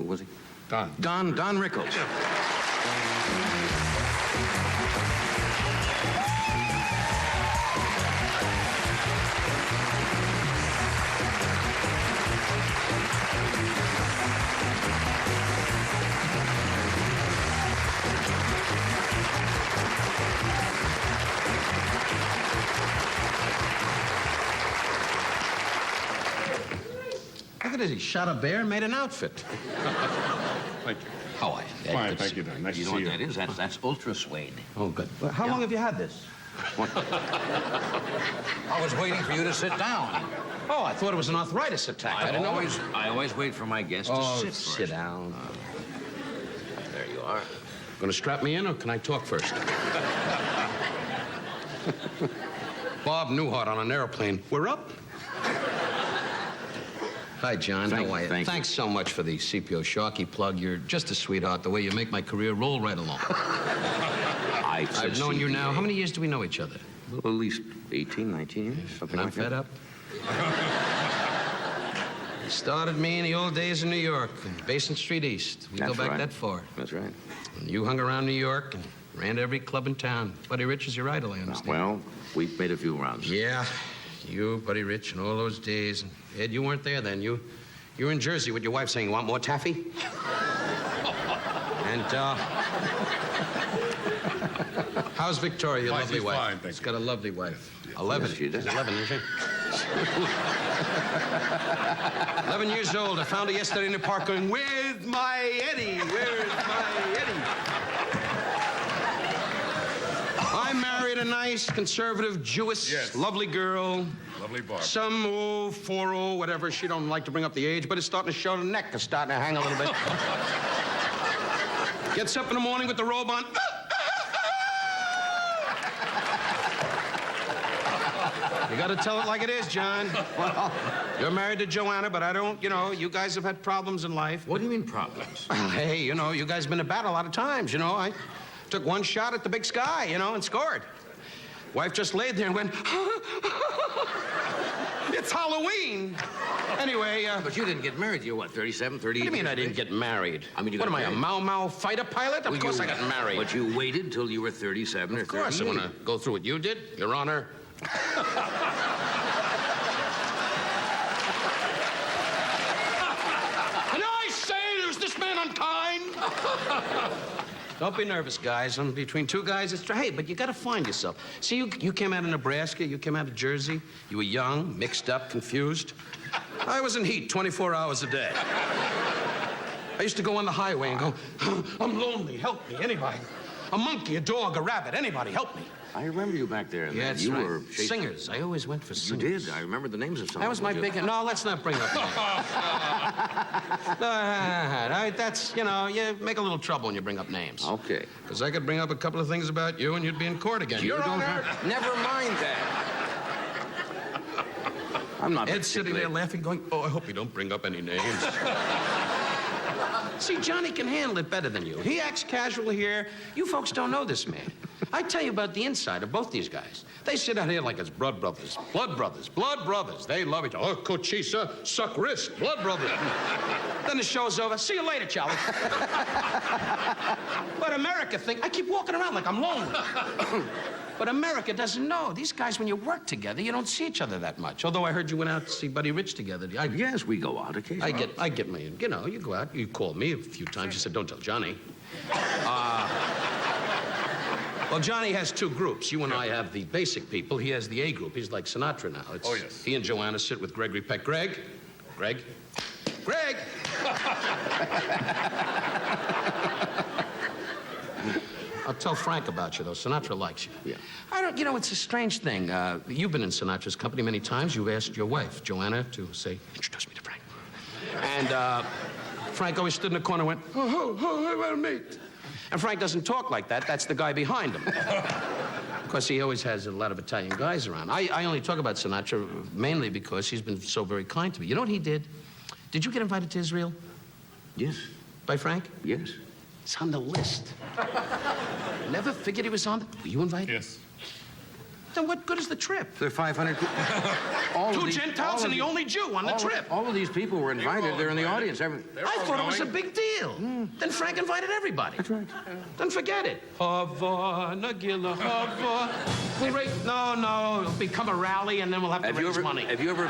Who was he? Don. Don Rickles. Look at this. He shot a bear and made an outfit. Thank you. How are you? Fine, thank you, Don. Nice You to know see what you. that is? That's ultra suede. Oh, good. Well, how long have you had this? I was waiting for you to sit down. Oh, I thought it was an arthritis attack. I didn't know. I always wait for my guests to Oh, sit first. sit down. There you are. Gonna strap me in, or can I talk first? Bob Newhart on an airplane. We're up. Hi, John. How are you? Thank you. Thanks so much for the CPO Sharky plug. You're just a sweetheart. The way you make my career roll right along. I've known you now. How many years do we know each other? Well, at least 18, 19 years. Something And I'm like that. fed up. You started me in the old days in New York, in Basin Street East. We go That's back right. that far. That's right. And you hung around New York and ran to every club in town. Buddy Rich is your idol, I understand. Well, we've made a few rounds. Yeah, you, Buddy Rich, and all those days. And Ed, you weren't there then. You were in Jersey with your wife saying, "You want more taffy?" And, how's Victoria, your Fine, lovely she's wife? fine, thank She's you. got a lovely wife. 11. Yes, she does. She's 11, isn't she? 11 years old. I found her yesterday in the park going, "Where's my Eddie? Where's my Eddie?" I married a nice, conservative, Jewish, Yes. lovely girl. Lovely Barb. Some 40, whatever. She don't like to bring up the age, but it's starting to show. The neck is starting to hang a little bit. Gets up in the morning with the robe on. You gotta tell it like it is, John. Well, you're married to Joanna, but I don't, you guys have had problems in life. What do you mean problems? Hey, you guys have been to battle a lot of times, I took one shot at the big sky, and scored. Wife just laid there and went, "It's Halloween." Anyway, But you didn't get married. You're what, 37, 38? what do you mean I didn't get married? I mean, you what got am I, a married. Mau Mau fighter pilot? Of course I got married. But you waited till you were 37 or 38. Of course I want to go through what you did, Your Honor. And I say, there's this man unkind. Don't be nervous, guys. I'm between two guys. Hey, but you got to find yourself. See, you came out of Nebraska. You came out of Jersey. You were young, mixed up, confused. I was in heat 24 hours a day. I used to go on the highway and go, "I'm lonely. Help me, anybody. A monkey, a dog, a rabbit, anybody, help me." I remember you back there. Yeah, that's you right. were chasing- Singers. I always went for You singers. did. I remember the names of some. That was my big... No, let's not bring up names. That's, you make a little trouble when you bring up names. Okay. Because I could bring up a couple of things about you and you'd be in court again. You Your don't Honor. have... Never mind that. I'm not Ed's sitting there particularly- laughing, going, "Oh, I hope you don't bring up any names." See, Johnny can handle it better than you. He acts casual here. You folks don't know this man. I tell you about the inside of both these guys. They sit out here like it's blood brothers. Blood brothers. Blood brothers. They love each other. Oh, cochisa, suck wrist. Blood brothers. Then the show's over. See you later, Charlie. But America I keep walking around like I'm lonely. But America doesn't know. These guys, when you work together, you don't see each other that much. Although I heard you went out to see Buddy Rich together. Yes, we go out occasionally. I get my, you go out. You called me a few times. You said, "Don't tell Johnny." Well, Johnny has two groups. You and I have the basic people. He has the A group. He's like Sinatra now. Oh, yes. He and Joanna sit with Gregory Peck. Greg? I'll tell Frank about you, though. Sinatra likes you. Yeah. I don't, it's a strange thing. You've been in Sinatra's company many times. You've asked your wife, Joanna, to say, "Introduce me to Frank." And Frank always stood in the corner and went, "Oh, I want to meet." And Frank doesn't talk like that. That's the guy behind him. Of course, he always has a lot of Italian guys around. I only talk about Sinatra mainly because he's been so very kind to me. You know what he did? Did you get invited to Israel Yes. by Frank? Yes. It's on the list. Never figured he was on the... Were you invited? Yes. Then what good is the trip? There are 500 people. All Two of these- Gentiles all and of the only Jew on the trip. All of these people were invited. They're in the audience. I thought it was a big deal. Then Frank invited everybody. That's right. Then forget it. Havana, Gila, Havana. No, it'll become a rally, and then we'll have to raise money. Have you ever...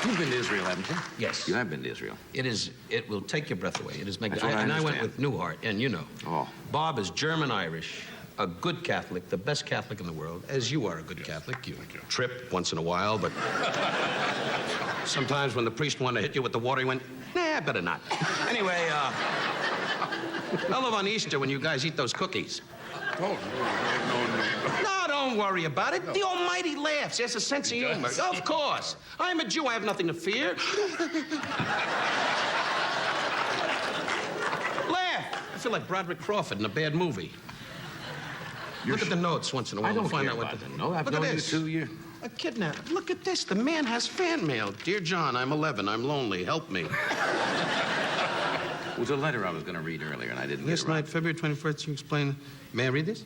You've been to Israel, haven't you? Yes. You have been to Israel. It will take your breath away. It is magnificent. That's what I And I went understand. with Newhart, and you know. Oh. Bob is German-Irish, a good Catholic, the best Catholic in the world, as you are a good Catholic. You trip once in a while, but sometimes when the priest wanted to hit you with the water, he went, nah, better not. Anyway, I love on Easter when you guys eat those cookies. Oh, no. No, don't worry about it. The Almighty laughs. There's a sense of humor. Of course. I'm a Jew. I have nothing to fear. Laugh. I feel like Broderick Crawford in a bad movie. Look at the notes once in a while. I don't We'll find care out what about the... them. No, I've Look known at you this. 2 years. A kidnap. Look at this. The man has fan mail. Dear John, I'm 11. I'm lonely. Help me. It was a letter I was going to read earlier, and I didn't Last get around. night, February 21st, you explain... May I read this?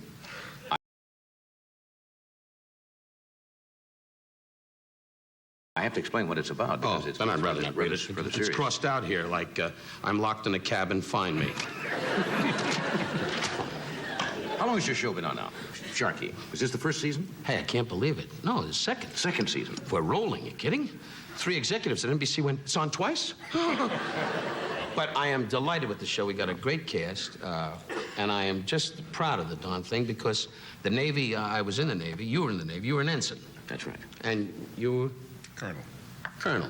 I have to explain what it's about, because it's then I'd rather not read it. rather It's serious. crossed out here, like, I'm locked in a cabin, find me. How long has your show been on now? Sharky. Is this the first season? Hey, I can't believe it. No, the second. Second season. We're rolling. You kidding? 3 executives at NBC went, it's on twice? But I am delighted with the show. We got a great cast, and I am just proud of the darn thing because the Navy, I was in the Navy, you were in the Navy, you were an ensign. That's right. And you were? Colonel. Colonel.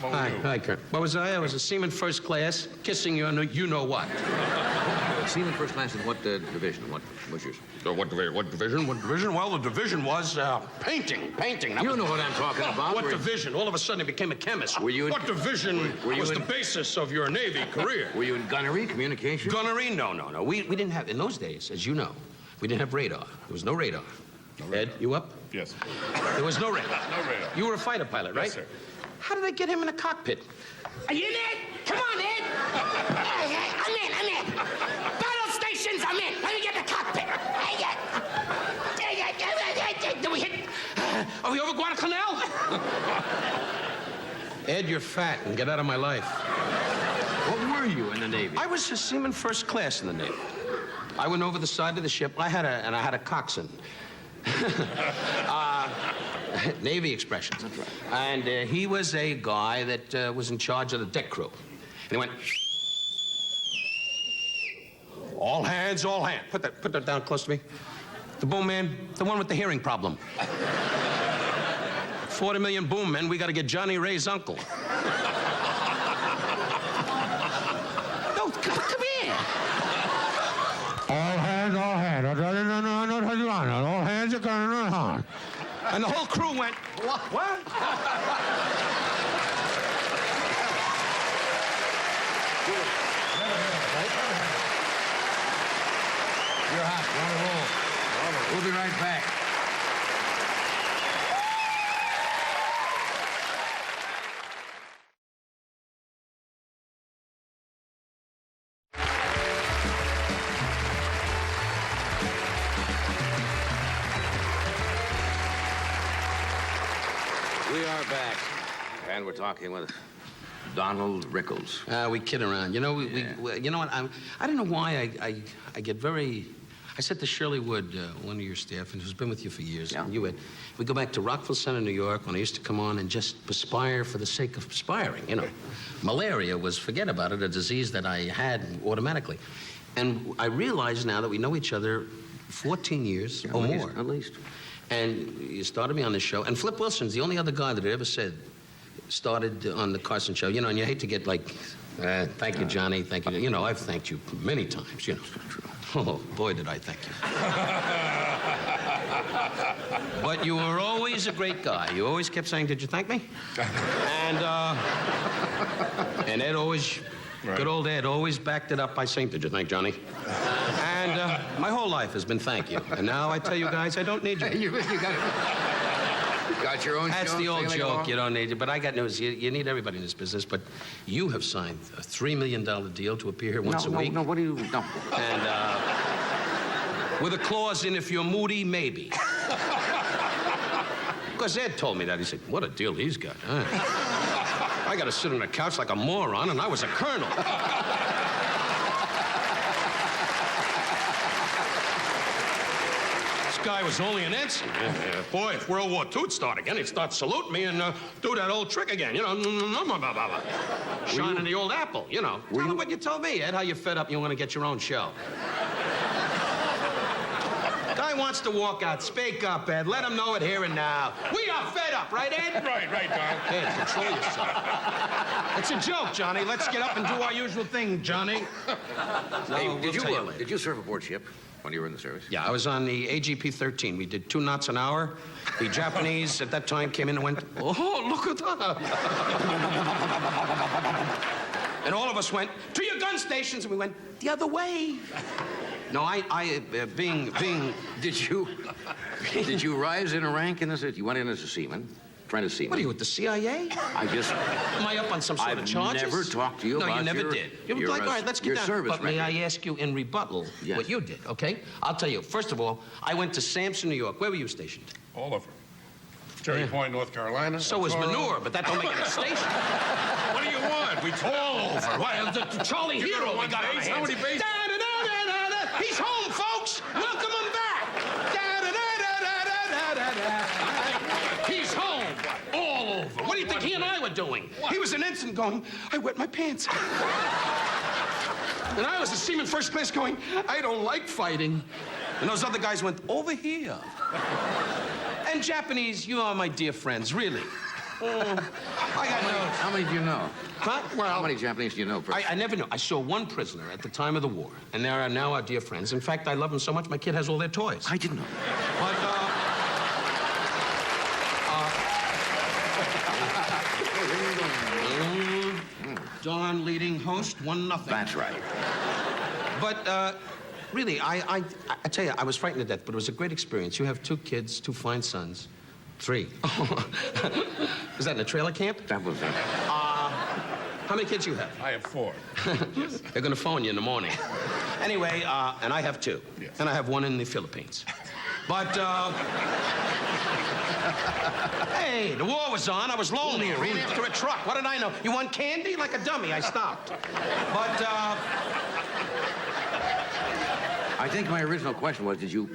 What were you? Hi, Colonel. What was I? I was a seaman first class, kissing you know-what. Seaman first class in what division? What was yours? What division? What division? Well, the division was painting. That You was- know what I'm talking about. What division? All of a sudden, he became a chemist. Were you in- What division were you was in- the basis of your Navy career? Were you in gunnery, communication? Gunnery? No. We didn't have, in those days, as you know, we didn't have radar. There was no radar. Ed, you up? Yes. There was no radar. No radar. You were a fighter pilot, right? Yes, sir. How did they get him in a cockpit? Are you in, Ed? Come on, Ed. I'm in. Battle stations, I'm in. Let me get the cockpit. Did we hit? Are we over Guadalcanal? Ed, you're fat, and get out of my life. What were you in the Navy? I was a seaman first class in the Navy. I went over the side of the ship. I had a coxswain. Navy expressions. That's right. And he was a guy that was in charge of the deck crew. And he went, all hands, all hands. Put that down close to me. The boom man, the one with the hearing problem. 40 million boom men, we got to get Johnny Ray's uncle. No, come here. All hands, all hands. All hands are going on. And the whole crew went, what? You're hot. You're on a roll. We'll be right back. We are back, and we're talking with Donald RICKLES. We kid around. You know, you know what? I don't know why I get very. I said to Shirley Wood, one of your staff, and who's been with you for years, Yeah. and you had, we go back to Rockville Center, New York, when I used to come on and just perspire for the sake of perspiring, you know. Malaria was, forget about it, a disease that I had automatically. And I realize now that we know each other 14 years or more. At least. And you started me on this show. And Flip Wilson's the only other guy that ever said, started on the Carson show. You know, and you hate to get like, thank you, Johnny, thank you. You know, I've thanked you many times, you know. Oh, boy, did I thank you. But you were always a great guy. You always kept saying, did you thank me? And Ed always, good old Ed, always backed it up by saying, did you thank Johnny? And my whole life has been thank you. And now I tell you guys, I don't need you. You got it. Got your own That's show the old sailing joke. along? You don't need it. But I got news. You need everybody in this business. But you have signed a $3 million deal to appear here once a week. No, what do you... No. And with a clause in if you're moody, maybe. Because Ed told me that. He said, what a deal he's got. Huh? I got to sit on the couch like a moron, and I was a colonel. This guy was only an ensign. Boy, if World War II'd start again, he'd start saluting me and do that old trick again, you know. Shining the old apple, you know. Tell him what you told me, Ed, how you fed up and you want to get your own show. Guy wants to walk out. Speak up, Ed. Let him know it here and now. We are fed up, right, Ed? Right, Don. Ed, control yourself. It's a joke, Johnny. Let's get up and do our usual thing, Johnny. No, Hey, we'll tell you later. did you serve aboard ship when you were in the service? Yeah, I was on the AGP-13. We did 2 knots an hour. The Japanese at that time came in and went, oh, look at that. And all of us went, to your gun stations, and we went the other way. No, being... Did you rise in a rank in this? You went in as a seaman, trying to seaman. What are you, with the CIA? Am I up on some sort of charges? I've never talked to you about No, you never your, did. You were like, all right, let's get your down. service But may record. I ask you in rebuttal what you did, okay? I'll tell you. First of all, I went to Sampson, New York. Where were you stationed? All over. Cherry Point, North Carolina. So was Toro. Manure, but that don't make it a station. What do you want? We All over. Why, the Charlie You Hero know we one got on our base? hands. How many bases? Da-da-da-da-da-da. He's home, folks. Welcome him back. Da-da-da-da-da-da-da. He's home. All over. What do you think he and I were doing? He was an ensign going, I wet my pants. And I was a seaman first class going, I don't like fighting. And those other guys went, over here. And Japanese, you are my dear friends, really. I got no... How many do you know? Huh? Well, How many Japanese do you know? I never knew. I saw one prisoner at the time of the war, and they are now our dear friends. In fact, I love them so much, my kid has all their toys. I didn't know. But, Don leading host, 1-0. That's right. But, really, I tell you, I was frightened to death, but it was a great experience. You have 2 kids, 2 fine sons. 3. Was that in a trailer camp? That was it. How many kids you have? I have 4. They're going to phone you in the morning. Anyway, and I have 2. Yes. And I have 1 in the Philippines. But, hey, the war was on. I was lonely. I ran after a truck. What did I know? You want candy? Like a dummy, I stopped. But, I think my original question was, did you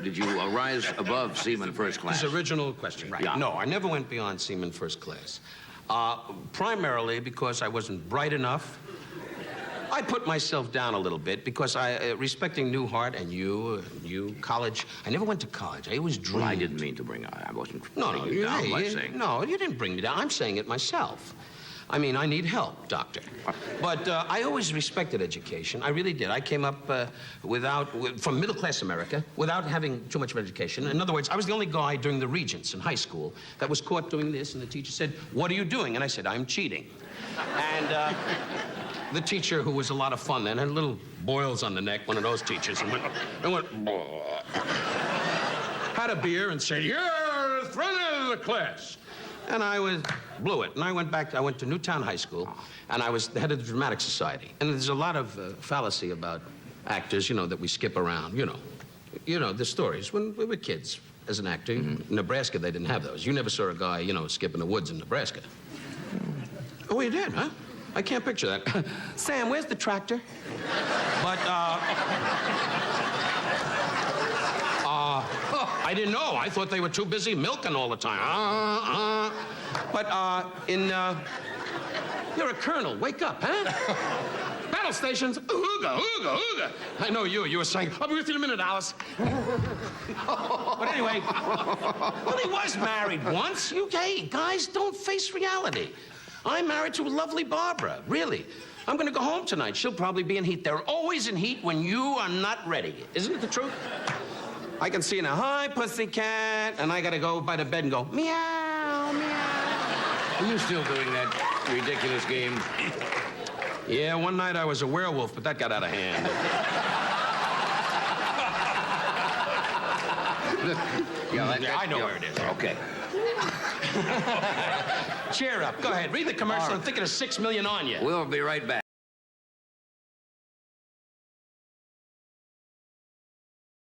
rise above seaman first class? his original question, right? Yeah. No, I never went beyond seaman first class. Primarily because I wasn't bright enough. I put myself down a little bit because respecting Newhart and you, college, I never went to college. I always dreamed. Well, I didn't mean to bring... I wasn't No, bringing you down, let's say. no, you didn't bring me down. I'm saying it myself. I mean, I need help, doctor. But I always respected education. I really did. I came up from middle-class America without having too much of education. In other words, I was the only guy during the Regents in high school that was caught doing this, and the teacher said, what are you doing? And I said, I'm cheating. And the teacher, who was a lot of fun then, had little boils on the neck, one of those teachers, and went had a beer and said, you're thrown out of the class. And I blew it. And I went to Newtown High School, and I was the head of the Dramatic Society. And there's a lot of fallacy about actors, you know, that we skip around, you know, the stories. When we were kids, as an actor, in Nebraska, they didn't have those. You never saw a guy, you know, skipping the woods in Nebraska. Oh, you did, huh? I can't picture that. Sam, where's the tractor? But, I didn't know. I thought they were too busy milking all the time. But, you're a colonel. Wake up, huh? Battle stations. Ooga, ooga, ooga. I know you. You were saying, I'll be with you in a minute, Alice. But anyway, well, he was married once. Hey, guys, don't face reality. I'm married to a lovely Barbara, really. I'm going to go home tonight. She'll probably be in heat. They're always in heat when you are not ready. Isn't it the truth? I can see now, hi, pussycat, and I got to go by the bed and go, meow, meow. Are you still doing that ridiculous game? Yeah, one night I was a werewolf, but that got out of hand. Yeah, I know where it is. Okay. Cheer up. Go ahead. Read the commercial and think of the $6 million on you. We'll be right back.